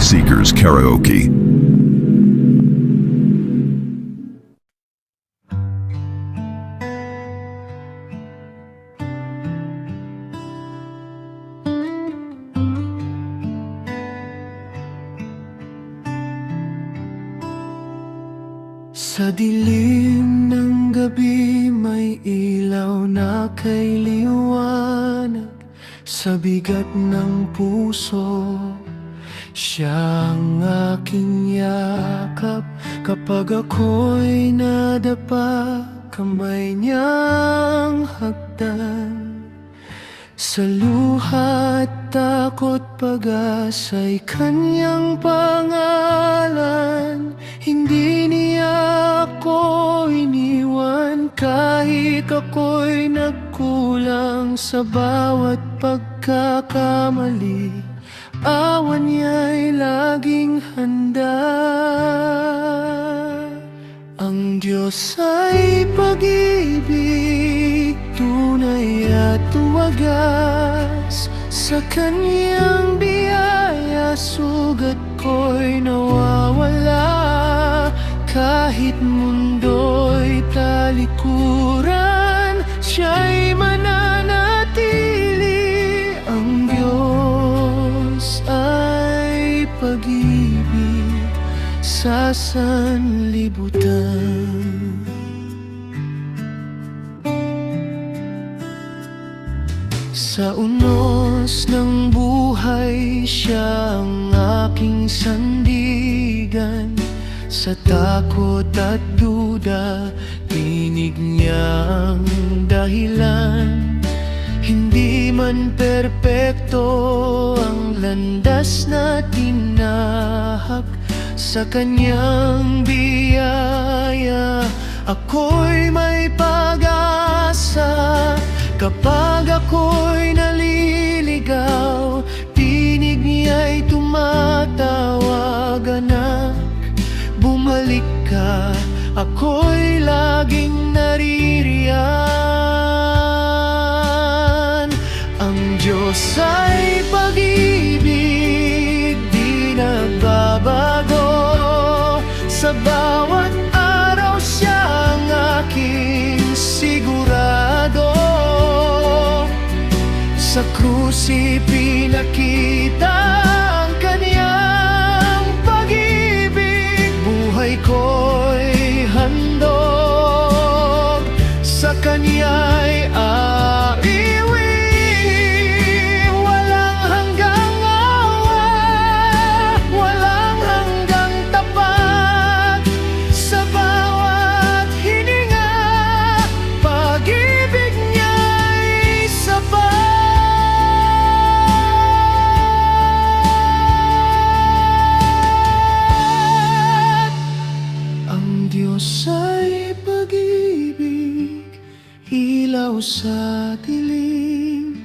Seekers Karaoke. Sa dilim ng gabi may ilaw na kay liwanag. Sa bigat ng puso, siyang aking yakap. Kapag ako'y nadapa, kamay niyang hagdan. Sa luha at takot, pag-asa'y kanyang pangalan. Hindi niya ako iniwan kahit ako'y nagkulang. Sa bawat pagkakamali, awan niya'y laging handa. Ang Diyos ay pag-ibig, tunay at wagas. Sa kanyang biyaya, sugat ko'y nawawala. Kahit mundo'y talikuran, siya'y mananatili. Ang Diyos ay pag-ibig sa sanlibutan. Sa unos ng buhay, siya ang aking sandigan. Sa takot at duda, tinig niya ang dahilan. Hindi man perpekto ang landas na tinahak. Sa kanyang biyaya, ako'y may pag-asa. Kapag ako'y naliligaw, tinig niya'y tumatawag. Anak, bumalik ka, ako'y laging naririyan. Ang Diyos ay pag-ibig, di nagbabago. Sa bawat araw siya ang aking sigurado. Sa krus ipinakita ang kanyang pag-ibig. Buhay ko'y handog, sa kanya'y aiwin. Walang hanggang awa, walang hanggang tapat. Sa bawat hininga, pag-ibig niya'y sapat. Diyos ay pag-ibig, ilaw sa dilim,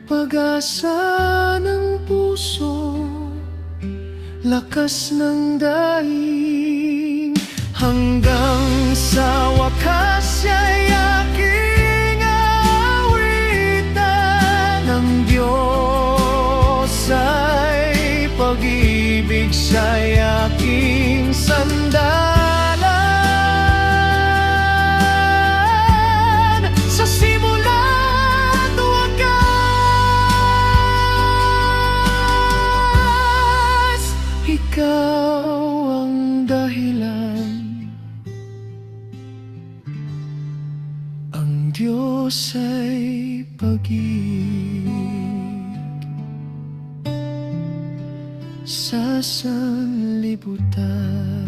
pag-asa ng puso, lakas ng daing. Hanggang sa wakas siya'y aking awitan. Ang Diyos ay pag-ibig, siya'y aking sandalan. Ikaw ang dahilan. Ang Diyos ay pag-ibig sa sanlibutan.